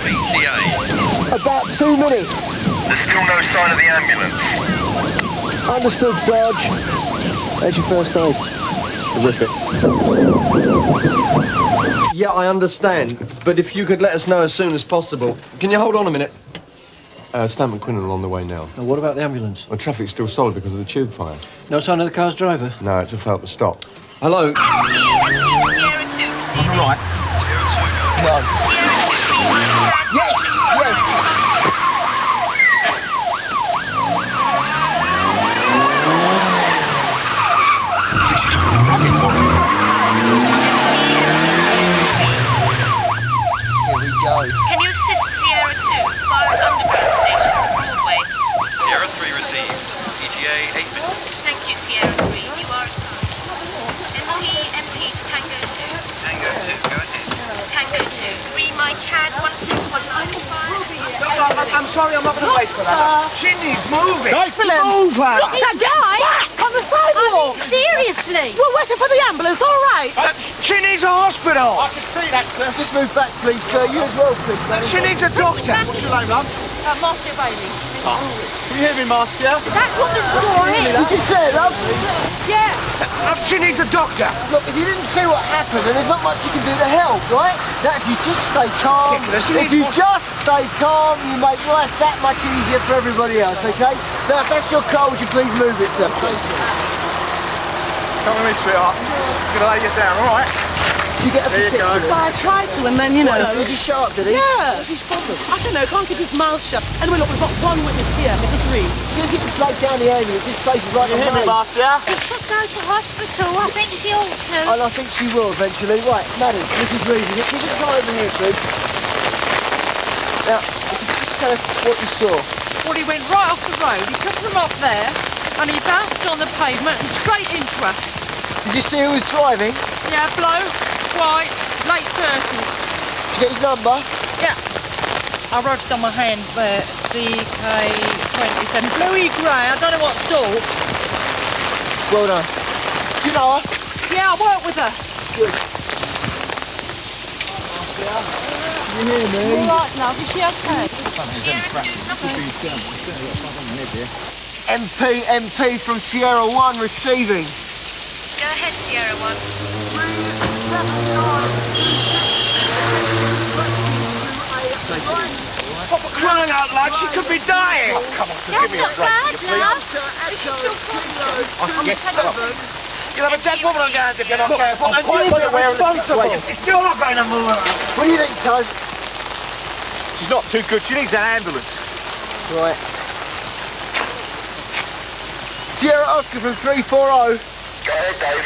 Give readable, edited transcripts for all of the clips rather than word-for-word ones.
ETA? About 2 minutes. There's still no sign of the ambulance. Understood, Sarge. There's your first aid. Terrific. Yeah, I understand, but if you could let us know as soon as possible. Can you hold on a minute? Stamp and Quinnan are on the way now. And what about the ambulance? The traffic's still solid because of the tube fire. No sign of the car's driver? No, it's a fail to stop. Hello? On the right. No. Yes, yes. Here we go. Can you assist Sierra 2 via an underground station on Broadway? Sierra 3 received. ETA 8 minutes. Thank you, Sierra 3. You are assigned. MP to Tango 2. Tango 2, go ahead. Tango 2. 3 my CAD 16195. I'm sorry, I'm not going to wait for that. She needs moving. Move her! Look, that guy! Back on the sidewalk! Seriously? We're waiting for the ambulance, all right? She needs a hospital. I can see that, sir. Just move back, please, sir. You as well, please. She needs a doctor. What's your name, love? Marcia Bailey. Can you hear me, Marcia? That's what we saw here. Did you say it, love? Yeah. She needs a doctor. Look, if you didn't see what happened, then there's not much you can do to help, right? Now, if you just stay calm, Ridiculous. She if needs you more- just stay calm, you make life that much easier for everybody else, okay? Now, if that's your car, would you please move it, sir? Come with me, sweetheart. I'm going to lay you down, all right? You get a There you go. particular... I tried to, and then, you know... Was he sharp, did he? Yeah. What's his problem? I don't know, can't keep his mouth shut. Anyway, look, we've got one witness here, Mrs. Reed. See if you can flag down the ambulance. This place is like a maze. Marcia? She should go to hospital. I think she ought to. And I think she will eventually. Right, Madam, Mrs. Reed, can you just come over here, please? Now, if you could just tell us what you saw. Well, he went right off the road, he took them up there, and he bounced on the pavement and straight into her. Did you see who was driving? Yeah, bloke, white, late 30s. Did you get his number? Yeah. I wrote it on my hand there, DK27. Bluey grey, I don't know what sort. Well done. Do you know her? Yeah, I work with her. Good. You hear me? All right, love, is she okay? MP from Sierra 1 receiving. Go ahead, Sierra 1. For crying out loud, she could be dying. Come on, give me a break, will you, please? You'll have a dead woman on your hands if you're not careful. I'm And quite you're aware of the responsible. situation. You're not going to move her. What do you think, Toad? She's not too good. She needs an ambulance. Right. Sierra Oscar from 340. Go ahead, Dave.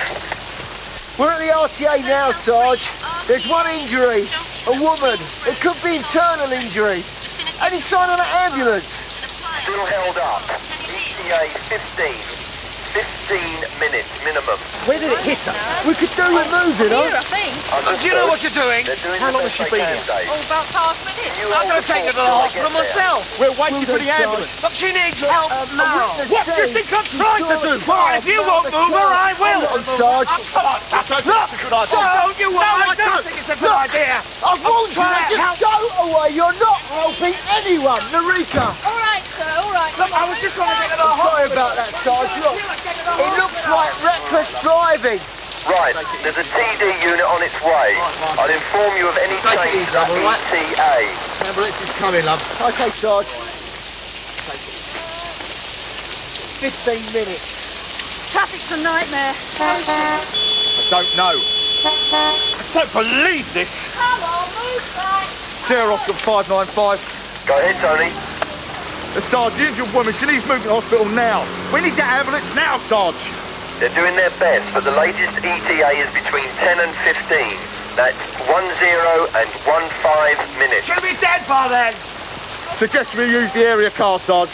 We're at the RTA now, Sarge. There's one injury. A woman. It could be internal injury. Any sign on an ambulance? Still held up. ETA 15. 15 minutes minimum. Where did it hit her? We could do with moving, Here, huh? I think. Do you know what you're doing? They're doing How the long best has she they been can, here? Dave. Oh, about 5 minutes. You I'm going to take her to the hospital myself. We're waiting for the ambulance. Look, she needs help now. What do you think I'm trying to do? Well, if you won't move her, I will. Hold on, Sarge. Look, so you won't. I don't think it's a good idea. I've warned you. trying to Just go away. You're not helping anyone. Narika. All right, sir, all right. Look, I was just trying to get her to the I'm sorry hospital. about that, Sarge. Look, it looks like reckless driving. Right, there's a TD unit on its way. I'll inform you of any change to that ETA. Ambulance is coming, love. Okay, Sarge. 15 minutes. Traffic's a nightmare. I don't know. I don't believe this. Come on, move back. Sarah Oscar 595. Go ahead, Tony. The Sarge, the injured woman, she needs moving to hospital now. We need that ambulance now, Sarge. They're doing their best, but the latest ETA is between 10 and 15. That's 10 and 15 minutes. She'll be dead by then. Suggest we use the area car, Sarge.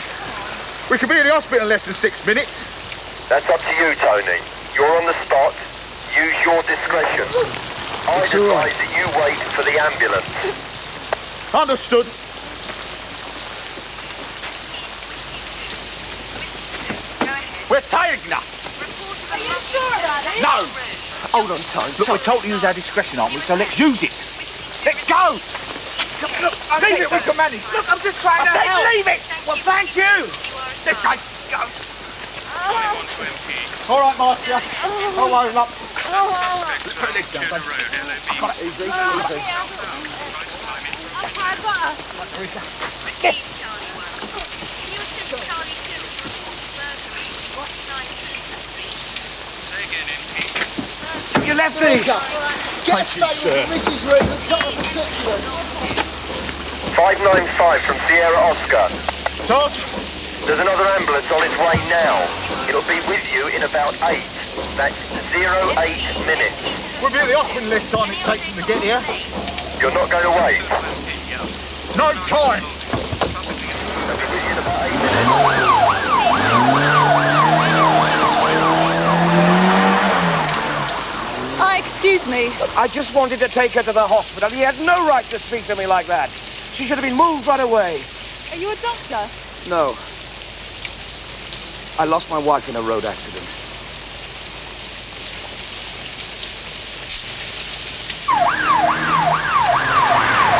We could be in the hospital in less than 6 minutes. That's up to you, Tony. You're on the spot. Use your discretion. I'd advise that you wait for the ambulance. Understood. We're taking her. Are you sure about it? No. Hold on, Tone. Look, we're told to use our discretion, aren't we? So let's use it. Let's go. Look, leave it, we can manage. Look, I'm just trying to help. Leave it. Well, thank you. This guy, go. All right, Marcia. I'll load up. Suspects are on Tudor Road, LOB. Easy, easy. You left these. Get a statement from Mrs. Reed and cut the particulars. 595 from Sierra Oscar. Sarge? There's another ambulance on its way now. It'll be with you in about 8. That's 08 minutes. We'll be at the hospital less time it takes them to get here. You're not going to wait. No time. They'll be with you in about 8 minutes. Excuse me. I just wanted to take her to the hospital. He had no right to speak to me like that. She should have been moved right away. Are you a doctor? No. I lost my wife in a road accident.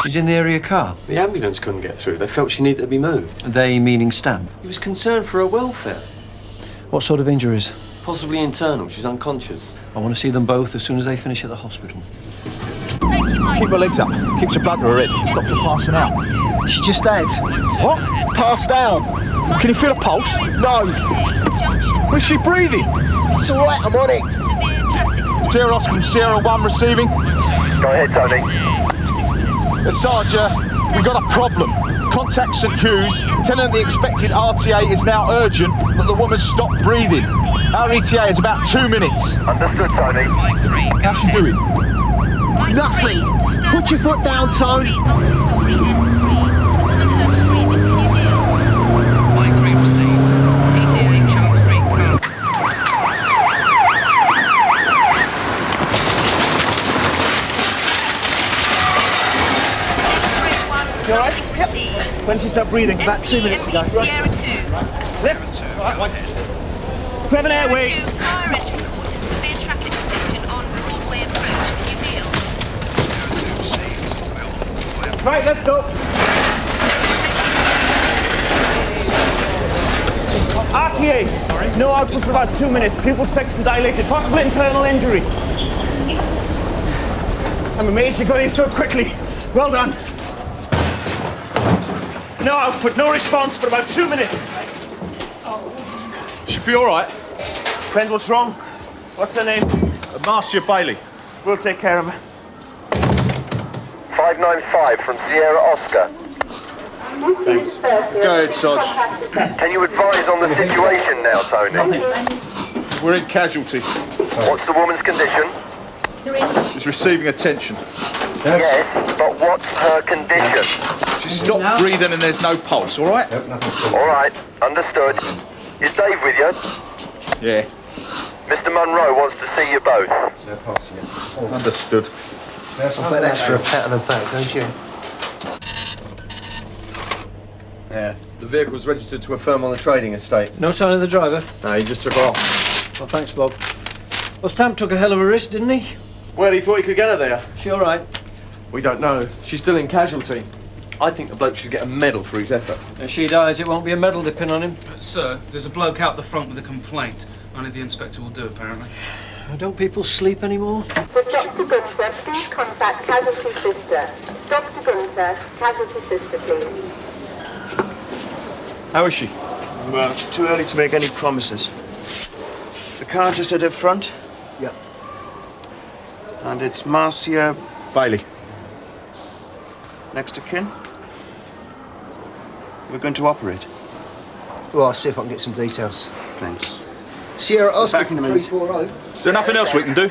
She's in the area car. The ambulance couldn't get through. They felt she needed to be moved. They meaning Stamp. He was concerned for her welfare. What sort of injuries? Possibly internal. She's unconscious. I want to see them both as soon as they finish at the hospital. Keep her legs up. Keeps the blood to her head. Stops her passing out. She just has. What? Passed out. Can you feel a pulse? No. Is she breathing? It's all right, I'm on it. Sierra Oscar from Sierra 1 receiving. Go ahead, Tony. Sarge, we've got a problem. Contact St Hugh's, tell them the expected RTA is now urgent, but the woman's stopped breathing. Our ETA is about 2 minutes. Understood, Tony. How's she doing? Nothing. Put your foot down, Tone. You all right? Yep. When she stopped breathing? About 2 minutes ago. Left. Right, like this. Grab an airway. Right, let's go. RTA. No output for about 2 minutes. Pupil spectrum dilated. Possible internal injury. I'm amazed you got here so quickly. Well done. No output, no response for about 2 minutes. She'll be all right. Friend, what's wrong? What's her name? Marcia Bailey. We'll take care of her. 595 from Sierra Oscar. Thanks. Go ahead, Sarge. Can you advise on the situation now, Tony? We're in casualty. What's the woman's condition? She's receiving attention. Yes, but what's her condition? She's stopped breathing and there's no pulse, all right? All right, understood. Is Dave with you? Yeah. Mr. Munro wants to see you both. Understood. I bet that's for a pat on the back, don't you? Yeah. The vehicle's registered to a firm on the trading estate. No sign of the driver? No, he just took off. Well, thanks, Bob. Well, Stamp took a hell of a risk, didn't he? Well, he thought he could get her there. She all right? We don't know. She's still in casualty. I think the bloke should get a medal for his effort. If she dies, it won't be a medal they pin on him. Sir, there's a bloke out the front with a complaint. Only the inspector will do, apparently. Don't people sleep anymore? With Dr. Gunther, please contact Casualty Sister. Dr. Gunther, Casualty Sister, please. How is she? Well, it's too early to make any promises. The car just at her front? Yep. And it's Marcia Bailey. next to kin. We're going to operate. Well, I'll see if I can get some details. Thanks. Sierra Oscar Back in a minute. 340. Is there nothing else we can do?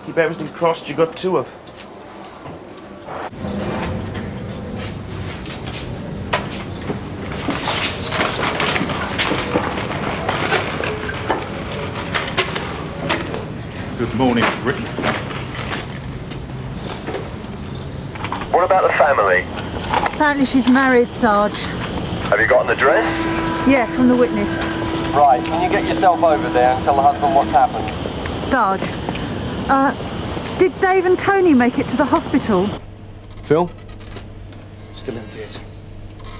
Keep everything crossed you got two of. Good morning, Britain. What about the family? Apparently she's married, Sarge. Have you got an address? Yeah, from the witness. Right, can you get yourself over there and tell the husband what's happened? Sarge, did Dave and Tony make it to the hospital? Phil? Still in theatre.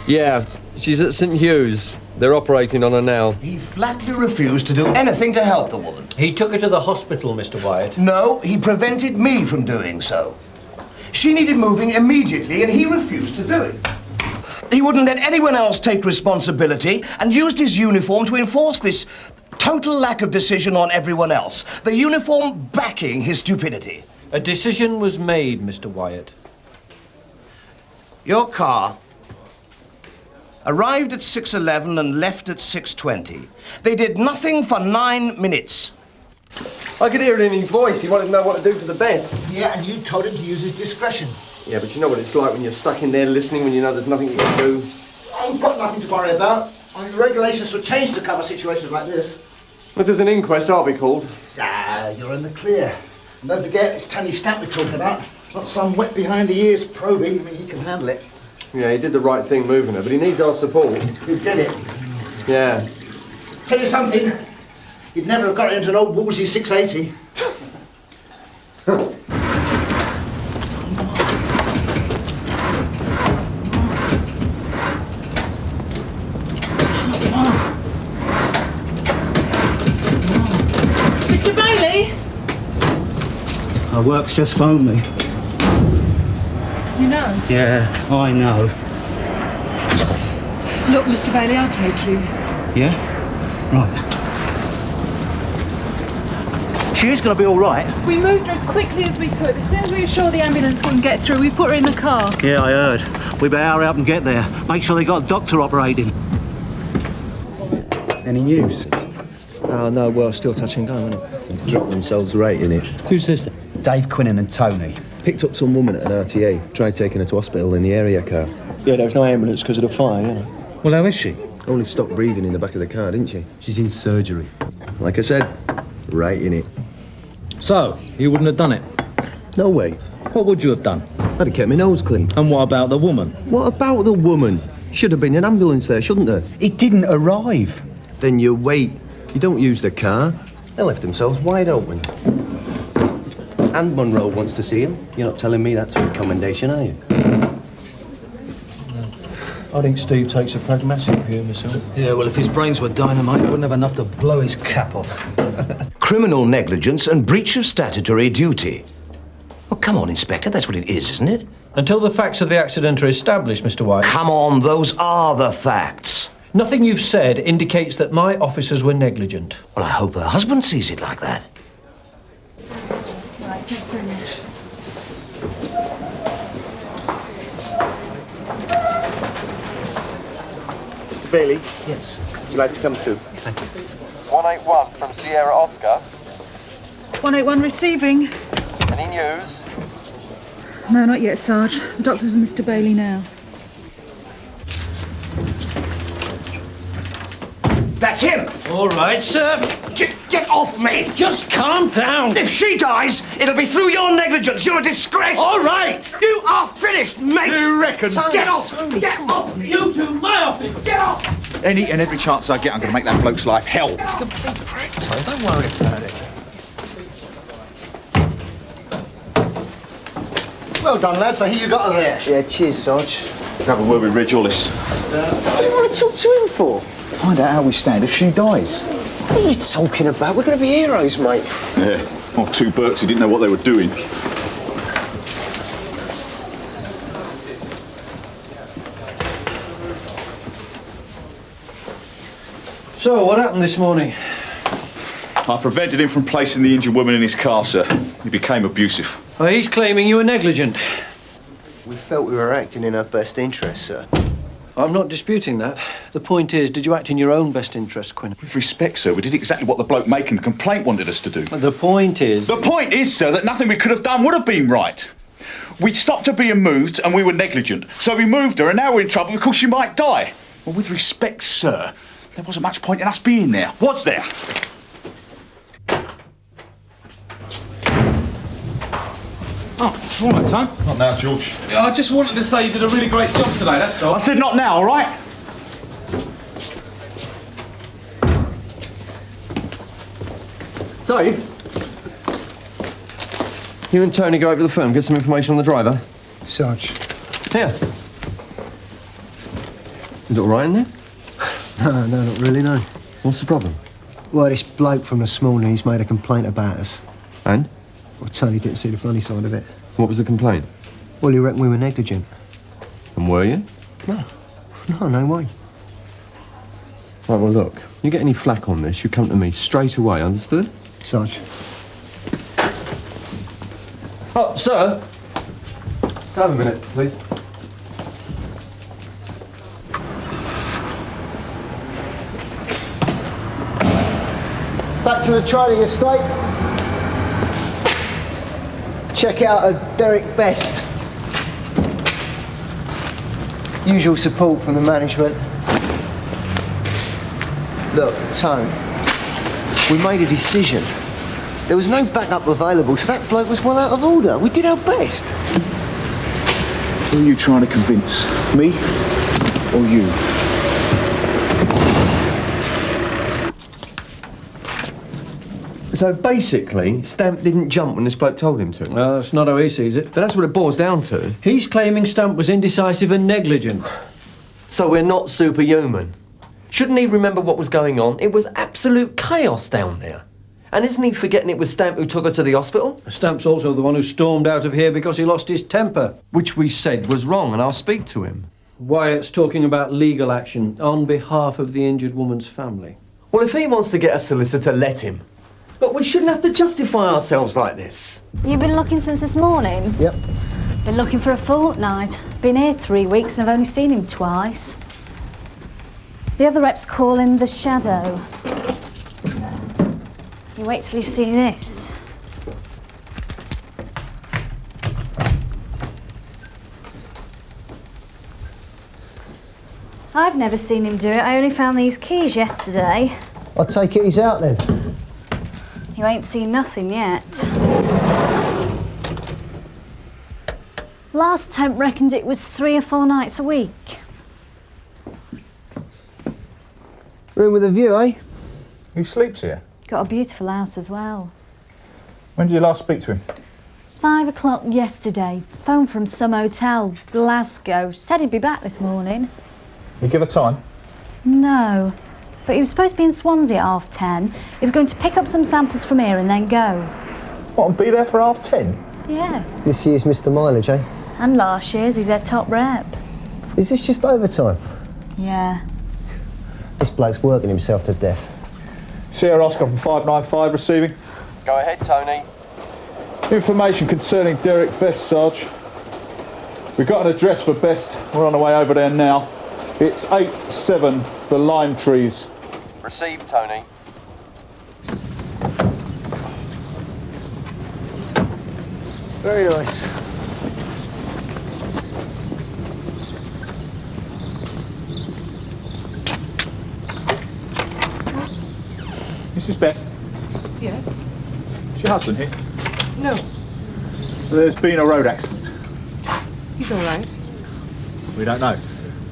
Yeah, she's at St Hugh's. They're operating on her now. He flatly refused to do anything to help the woman. He took her to the hospital, Mr. Wyatt. No, he prevented me from doing so. She needed moving immediately, and he refused to do it. He wouldn't let anyone else take responsibility and used his uniform to enforce this total lack of decision on everyone else. The uniform backing his stupidity. A decision was made, Mr. Wyatt. Your car arrived at 6:11 and left at 6:20. They did nothing for 9 minutes. I could hear it in his voice. He wanted to know what to do for the best. Yeah, and you told him to use his discretion. Yeah, but you know what it's like when you're stuck in there listening when you know there's nothing you can do. I've got nothing to worry about. I mean, regulations were changed to cover situations like this. If there's an inquest, I'll be called. Ah, you're in the clear. And don't forget, it's Quinnan and Stamp we're talking about. Not some wet behind the ears probie. I mean, he can handle it. Yeah, he did the right thing moving her, but he needs our support. You get it. Yeah. Tell you something, you'd never have got into an old Wolsey 680. Mr. Bailey? Our work's just phoned me. You know? Yeah, I know. Look, Mr. Bailey, I'll take you. Yeah? Right. She is going to be all right. We moved her as quickly as we could. As soon as we were sure the ambulance wouldn't get through, we put her in the car. Yeah, I heard. We better hurry up and get there. Make sure they got a doctor operating. Any news? Oh, no, well, still touch and go, isn't it? Dropped themselves right in it. Who's this? Dave, Quinnan and Tony. Picked up some woman at an RTA. Tried taking her to hospital in the area car. Yeah, there was no ambulance because of the fire, you know. Well, how is she? Only stopped breathing in the back of the car, didn't she? She's in surgery. Like I said, right in it. So, you wouldn't have done it? No way. What would you have done? I'd have kept my nose clean. And what about the woman? What about the woman? Should have been an ambulance there, shouldn't there? It didn't arrive. Then you wait. You don't use the car. They left themselves wide open. And Monroe wants to see him. You're not telling me that's a recommendation, are you? I think Steve takes a pragmatic view myself. Yeah, well, if his brains were dynamite, he wouldn't have enough to blow his cap off. Criminal negligence and breach of statutory duty. Oh, come on, Inspector, that's what it is, isn't it? Until the facts of the accident are established, Mr. Wyatt. Come on, those are the facts. Nothing you've said indicates that my officers were negligent. Well, I hope her husband sees it like that. Right, thanks very much. Mr. Bailey? Yes. Would you like to come through? Thank you. 181 from Sierra Oscar. 181 receiving. Any news? No, not yet, Sarge. The doctor's with Mr. Bailey now. That's him! All right, sir. Get off me! Just calm down. If she dies, it'll be through your negligence. You're a disgrace. All right. You are finished, mate. You reckon? Get off! Get off! You to my office. Get off! Any and every chance I get, I'm going to make that bloke's life hell. It's a complete prank, Tom. Don't worry about it. Well done, lads. I hear you got her there. Yeah, cheers, Sarge. Have a word with Reg Hollis. What do you want to talk to him for? Find out how we stand if she dies. What are you talking about? We're going to be heroes, mate. Yeah, well, two Burks who didn't know what they were doing. So, what happened this morning? I prevented him from placing the injured woman in his car, sir. He became abusive. Well, he's claiming you were negligent. We felt we were acting in her best interest, sir. I'm not disputing that. The point is, did you act in your own best interest, Quinn? With respect, sir, we did exactly what the bloke making the complaint wanted us to do. The point is... The point is, sir, that nothing we could have done would have been right. We stopped her being moved and we were negligent. So we moved her and now we're in trouble because she might die. Well, with respect, sir, there wasn't much point in us being there, was there? Oh, all right, Tom. Not now, George. I just wanted to say you did a really great job today, that's all. I said not now, all right? Dave? You and Tony go over to the firm, get some information on the driver. Sarge. Here. Is it all right in there? No, not really, no. What's the problem? Well, this bloke from this morning, he's made a complaint about us. And? Well, Tony didn't see the funny side of it. What was the complaint? Well, he reckoned we were negligent. And were you? No way. Right, well, look, you get any flack on this, you come to me straight away, understood? Sarge. Oh, sir! Have a minute, please. Back to the trading estate. Check out a Derek Best. Usual support from the management. Look, Tone, we made a decision. There was no backup available, so that bloke was well out of order. We did our best. Who are you trying to convince? Me or you? So basically, Stamp didn't jump when this bloke told him to? Well, that's not how he sees it. But that's what it boils down to. He's claiming Stamp was indecisive and negligent. So we're not superhuman. Shouldn't he remember what was going on? It was absolute chaos down there. And isn't he forgetting it was Stamp who took her to the hospital? Stamp's also the one who stormed out of here because he lost his temper. Which we said was wrong, and I'll speak to him. Wyatt's talking about legal action on behalf of the injured woman's family. Well, if he wants to get a solicitor, let him. But we shouldn't have to justify ourselves like this. You've been looking since this morning? Yep. Been looking for a fortnight. Been here 3 weeks and I've only seen him twice. The other reps call him the Shadow. You wait till you see this. I've never seen him do it. I only found these keys yesterday. I take it he's out then. You ain't seen nothing yet. Last temp reckoned it was 3 or 4 nights a week. Room with a view, eh? Who sleeps here? Got a beautiful house as well. When did you last speak to him? 5 o'clock yesterday. Phone from some hotel, Glasgow. Said he'd be back this morning. You give a time? No. But he was supposed to be in Swansea at 10:30. He was going to pick up some samples from here and then go. What, and be there for 10:30? Yeah. This year's Mr. Mileage, eh? And last year's he's their top rep. Is this just overtime? Yeah. This bloke's working himself to death. Sierra Oscar from 595 receiving. Go ahead, Tony. Information concerning Derek Best, Sarge. We've got an address for Best. We're on the way over there now. It's 87 The Lime Trees. Received, Tony. Very nice. Mrs. Best, Yes? is your husband here? No, There's been a road accident. he's all right. We don't know.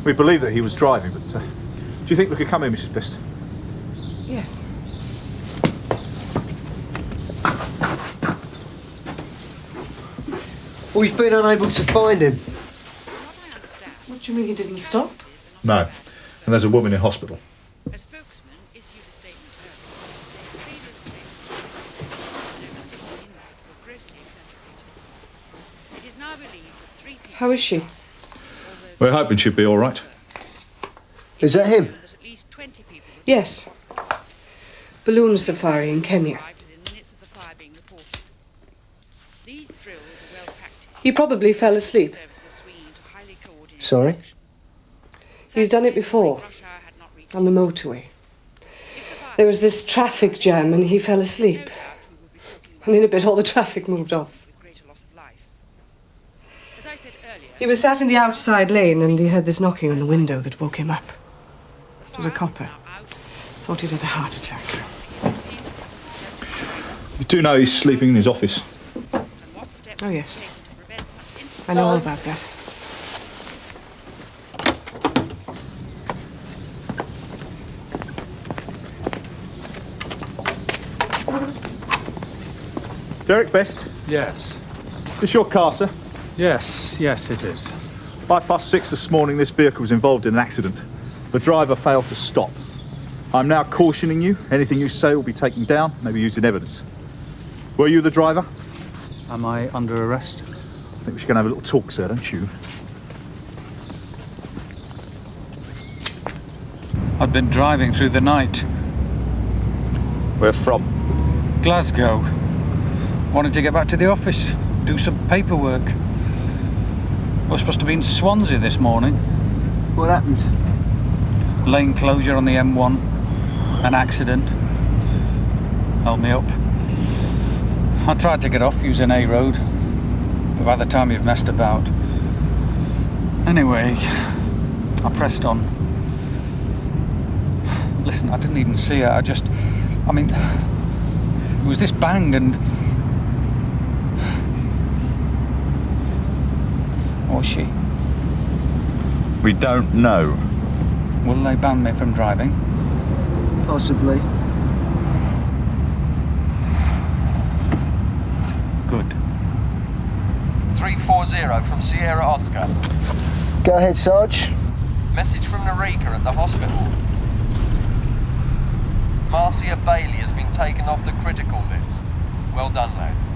We believe that he was driving, but do you think we could come in, Mrs. Best? Yes. We've been unable to find him. What do you mean he didn't stop? No. And there's a woman in hospital. A spokesman issued a statement earlier saying previous claims were grossly exaggerated. It is now believed that 3 people... How is she? We're hoping she'll be all right. Is that him? Yes. Balloon safari in Kenya. He probably fell asleep. Sorry? He's done it before. On the motorway. There was this traffic jam and he fell asleep. And in a bit all the traffic moved off. He was sat in the outside lane and he heard this knocking on the window that woke him up. It was a copper. Thought he'd had a heart attack. You do know he's sleeping in his office. Oh, yes. I know all about that. Derek Best? Yes. This your car, sir? Yes, it is. 6:05 this morning, this vehicle was involved in an accident. The driver failed to stop. I'm now cautioning you. Anything you say will be taken down, maybe used in evidence. Were you the driver? Am I under arrest? I think we should go and have a little talk, sir, don't you? I'd been driving through the night. Where from? Glasgow. Wanted to get back to the office, do some paperwork. I was supposed to be in Swansea this morning. What happened? Lane closure on the M1. An accident. Held me up. I tried to get off using A road, but by the time you've messed about. Anyway, I pressed on. Listen, I didn't even see her. It was this bang and... What was she? We don't know. Will they ban me from driving? Possibly. Good. 340 from Sierra Oscar. Go ahead, Sarge. Message from Narika at the hospital. Marcia Bailey has been taken off the critical list. Well done, lads.